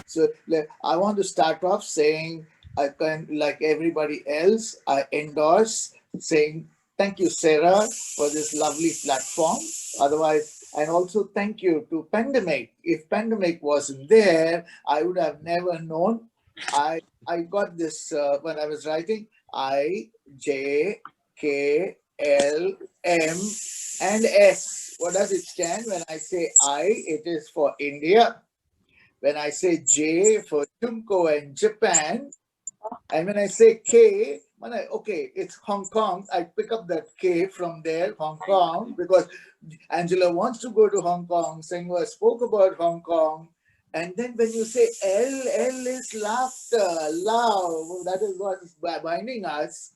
So I want to start off saying, I can, like everybody else, I endorse saying thank you, Sarah, for this lovely platform. Otherwise, and also thank you to Pandemic. If Pandemic wasn't there, I would have never known. I got this when I was writing I J K L M and S. What does it stand? When I say I, it is for India. When I say J for Junko and Japan, and when I say K, okay, it's Hong Kong. I pick up that K from there, Hong Kong, because Angela wants to go to Hong Kong. Sengwa spoke about Hong Kong. And then when you say L, L is laughter, love. That is what is binding us.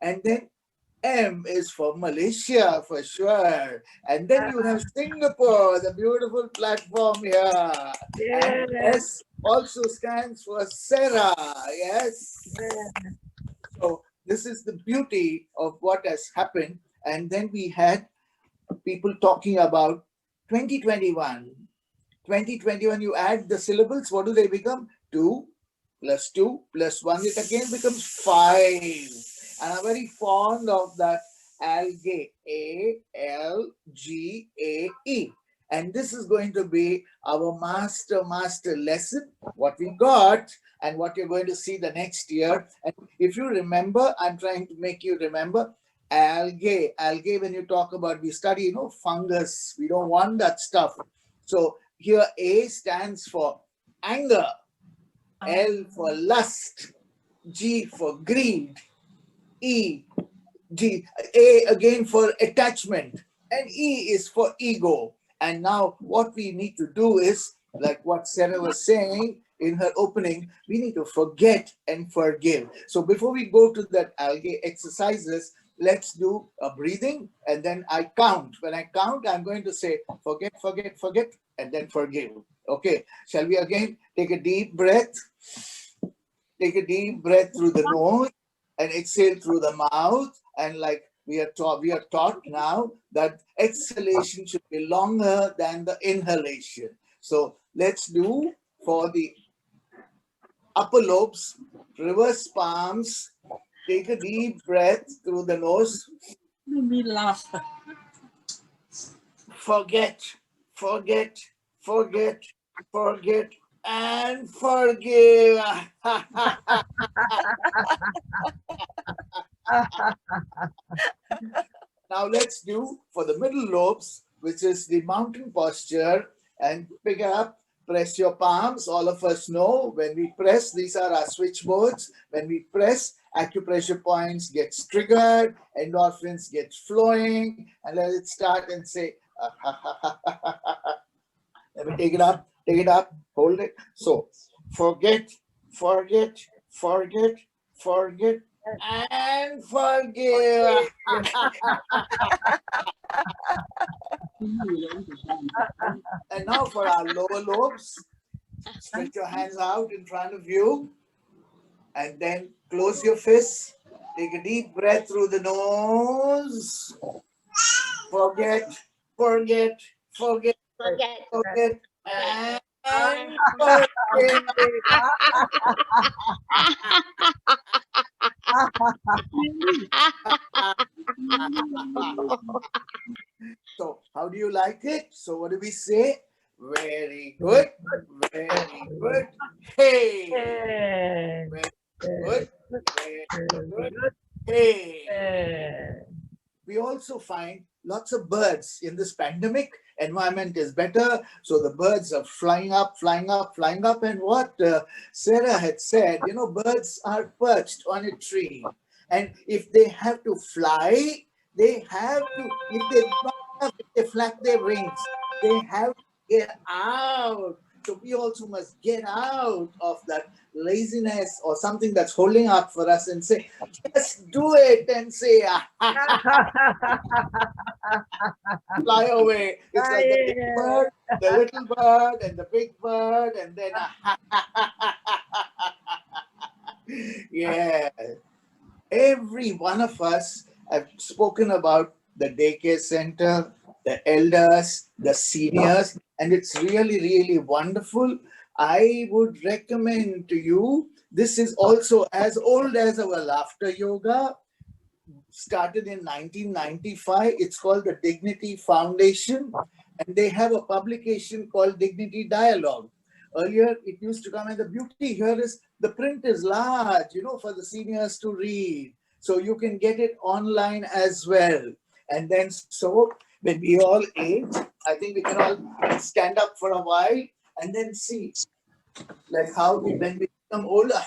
And then M is for Malaysia, for sure. And then you have Singapore, the beautiful platform here. And S also stands for Sarah, yes? So this is the beauty of what has happened. And then we had people talking about 2021. 2021, you add the syllables, what do they become? 2 plus 2 plus 1, it again becomes 5. And I'm very fond of that algae, ALGAE. And this is going to be our master lesson, what we got and what you're going to see the next year. And if you remember, I'm trying to make you remember algae. Algae, when you talk about, we study, fungus. We don't want that stuff. So here A stands for anger, L for lust, G for greed, A again for attachment, and E is for ego. And now what we need to do is, like what Sarah was saying in her opening, we need to forget and forgive. So before we go to that algae exercises, let's do a breathing, and then I count. When I count, I'm going to say forget, forget, forget, and then forgive. Okay, shall we again take a deep breath? Take a deep breath through the nose and exhale through the mouth. And like we are taught now that exhalation should be longer than the inhalation. So let's do for the upper lobes, reverse palms. Take a deep breath through the nose. Let me laugh. Forget, forget, forget, forget, and forgive. Now let's do for the middle lobes, which is the mountain posture, and pick up, press your palms. All of us know when we press, these are our switchboards. When we press, acupressure points gets triggered, endorphins get flowing, and let it start and say, let me take it up, hold it. So forget, forget, forget, forget, and forgive. And now for our lower lobes, stretch your hands out in front of you and then close your fists. Take a deep breath through the nose. Forget, forget, forget, forget, forget, and forget. So how do you like it? So what do we say? Very good, very good. Hey, very good, very good. Hey. We also find lots of birds in this pandemic. Environment is better, so the birds are flying up, flying up, flying up. And what Sarah had said, birds are perched on a tree, and if they have to fly, they have to. If they flap their wings, they have to get out. So we also must get out of that laziness or something that's holding up for us and say, just do it and say, fly away. It's like the big bird, the little bird, and the big bird, and then yeah. Every one of us have spoken about the daycare center, the elders, the seniors, and it's really, really wonderful. I would recommend to you, this is also as old as our laughter yoga, started in 1995. It's called the Dignity Foundation, and they have a publication called Dignity Dialogue. Earlier, it used to come, and the beauty here is the print is large, for the seniors to read. So you can get it online as well. And then, so when we all age, I think we can all stand up for a while and then see, like how when we become older.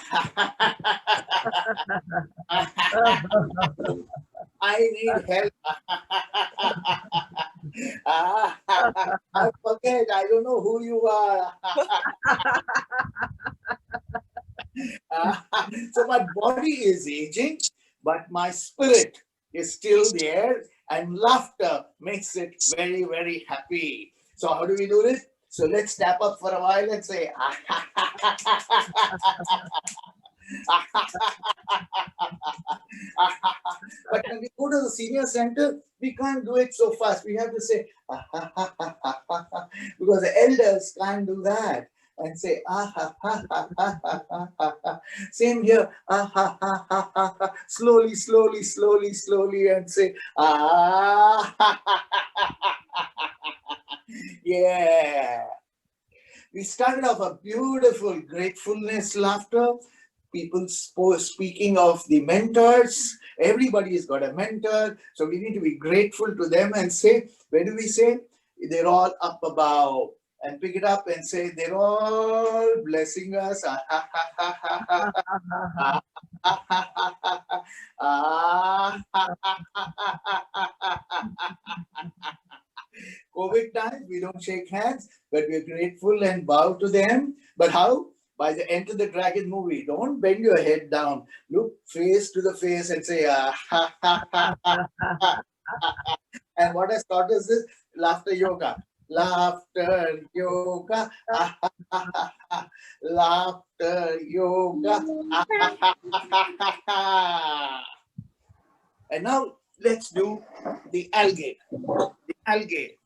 I need help. I forget. I don't know who you are. So my body is aging, but my spirit is still there, and laughter makes it very, very happy. So how do we do this? So let's tap up for a while and say, but when we go to the senior center, we can't do it so fast. We have to say, because the elders can't do that. And say, same here, slowly, slowly, slowly, slowly, and say, yeah. We started off a beautiful gratefulness laughter. People speaking of the mentors. Everybody's got a mentor. So we need to be grateful to them and say, where do we say? They're all up above. And pick it up and say, they're all blessing us. COVID times, we don't shake hands, but we're grateful and bow to them. But how? By the Enter the Dragon movie. Don't bend your head down. Look face to the face and say, ha, ha, ha, ha, ha. And what has taught us is laughter yoga. Laughter yoga. Laughter yoga. And now let's do the algae. The algae.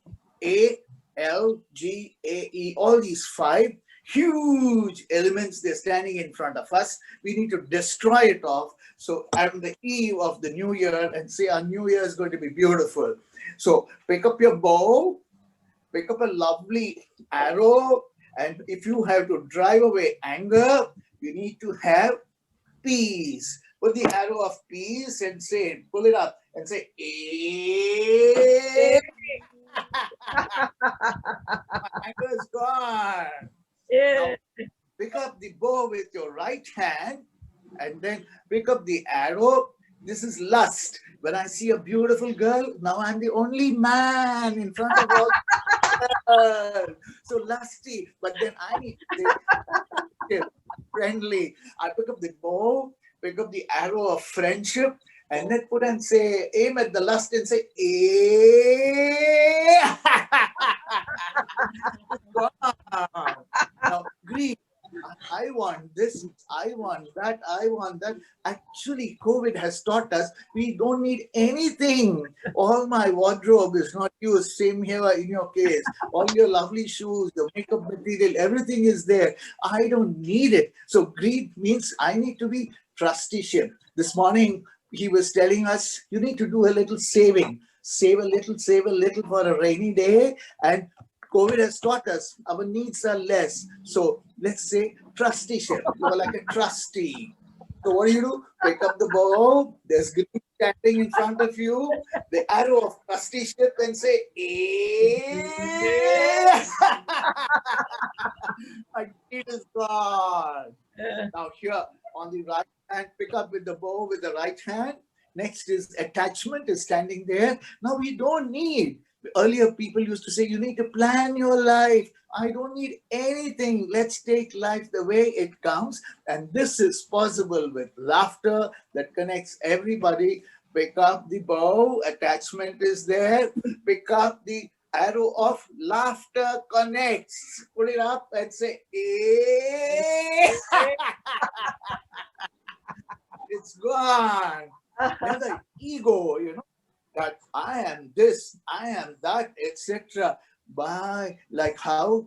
ALGAE. All these 5 huge elements, they're standing in front of us. We need to destroy it off. So on the eve of the new year, and say our new year is going to be beautiful. So pick up your bow, pick up a lovely arrow, and if you have to drive away anger, you need to have peace. Put the arrow of peace and say, pull it up and say, my anger is gone. Now, pick up the bow with your right hand and then pick up the arrow. This is lust. When I see a beautiful girl, now I'm the only man in front of all girls. So lusty. But then I need to say, friendly. I pick up the bow, pick up the arrow of friendship, and then put and say, aim at the lust and say, Now, greed. I want this, I want that, I want that. Actually, COVID has taught us we don't need anything. All my wardrobe is not used. Same here in your case. All your lovely shoes, your makeup material, everything is there. I don't need it. So greed means I need to be trusteeship. This morning, he was telling us, you need to do a little saving. Save a little for a rainy day. And COVID has taught us our needs are less. So let's say trusteeship. You're like a trustee. So what do? Pick up the bow. There's green standing in front of you. The arrow of trusteeship and say, my deed is gone. Now here on the right hand, pick up with the bow with the right hand. Next is attachment is standing there. Now we don't need. Earlier, people used to say, you need to plan your life. I don't need anything. Let's take life the way it comes. And this is possible with laughter that connects everybody. Pick up the bow, attachment is there. Pick up the arrow of laughter connects. Put it up and say, it's gone. Now the ego, that I am this, I am that, etc. By like how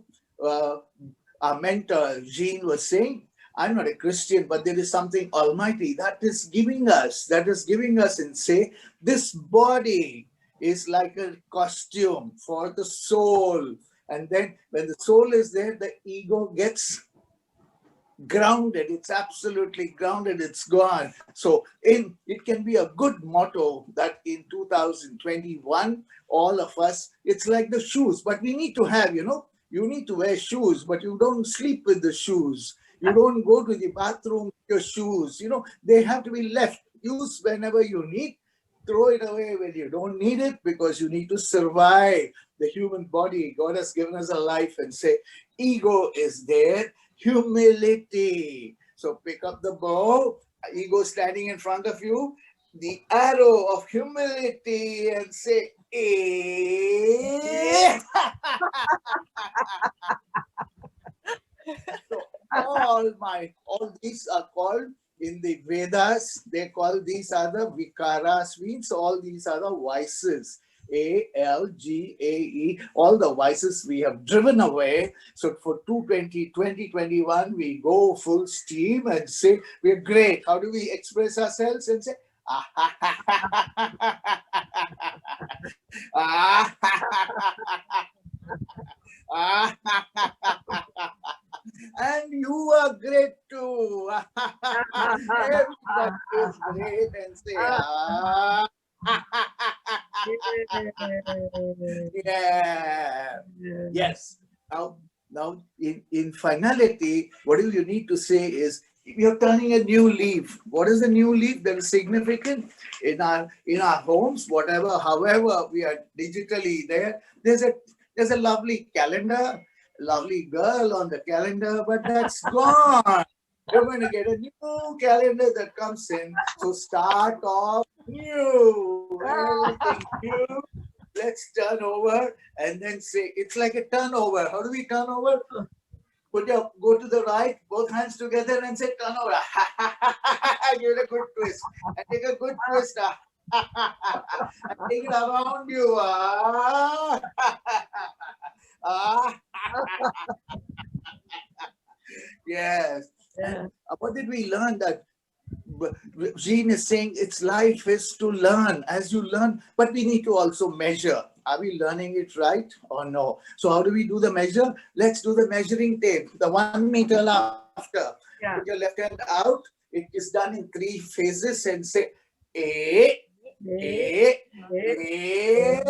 our mentor, Jean, was saying, I'm not a Christian, but there is something almighty that is giving us, and say, this body is like a costume for the soul. And then when the soul is there, the ego gets grounded. It's absolutely grounded. It's gone. So it can be a good motto that in 2021, all of us, it's like the shoes, but we need to have, you need to wear shoes, but you don't sleep with the shoes. You don't go to the bathroom with your shoes. They have to be left. Use whenever you need. Throw it away when you don't need it, because you need to survive. The human body, God has given us a life, and say, ego is there. Humility. So pick up the bow, ego standing in front of you, the arrow of humility, and say, eh. So all these are called in the Vedas, they call these are the vikaras, means all these are the vices. ALGAE, all the vices we have driven away. So for 2021, we go full steam and say, we're great. How do we express ourselves? And say, and you are great too. Everybody is great, and say, yeah. Yes. Now in finality, what you need to say is, you're turning a new leaf. What is the new leaf that is significant in our homes? Whatever, however we are digitally there. There's a lovely calendar, lovely girl on the calendar, but that's gone. You're going to get a new calendar that comes in. So start off new, everything new. Let's turn over and then say, it's like a turnover. How do we turn over? Go to the right, both hands together, and say turn over. Give it a good twist. And take a good twist. And take it around you. Yes. And what did we learn? That Jean is saying its life is to learn. As you learn, but we need to also measure. Are we learning it right or no? So how do we do the measure? Let's do the measuring tape, the 1 meter laughter. Put your left hand out. It is done in 3 phases, and say, A, A, A.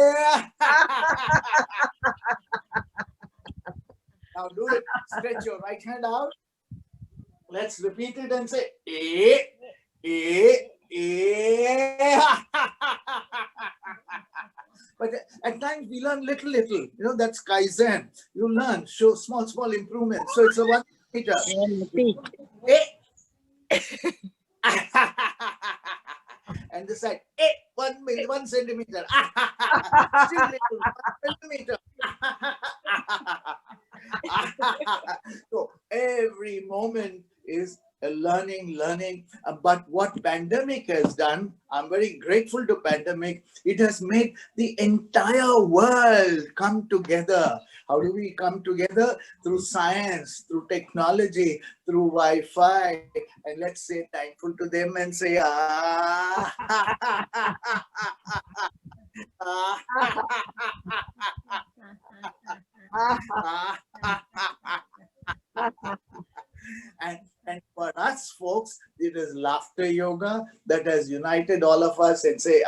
Now do it. Stretch your right hand out. Let's repeat it and say, A, A, A. But at times we learn little. That's Kaizen. You learn, show small improvements. So it's a 1 meter. And this side, 1 centimeter. Still little, 1 millimeter. So every moment is a learning. But what pandemic has done, I'm very grateful to pandemic. It has made the entire world come together. How do we come together? Through science, through technology, through Wi-Fi. And let's say thankful to them and say, And for us folks, it is laughter yoga that has united all of us, and say,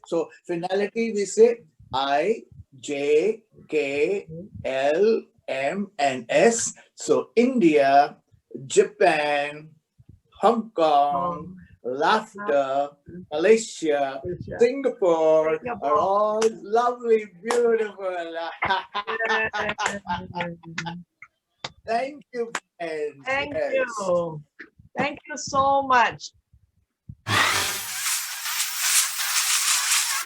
So finality, we say I, J, K, L, M, and S. So India, Japan, Hong Kong, laughter, Malaysia, Singapore are all lovely, beautiful. Thank you, friends. Thank you. Thank you so much.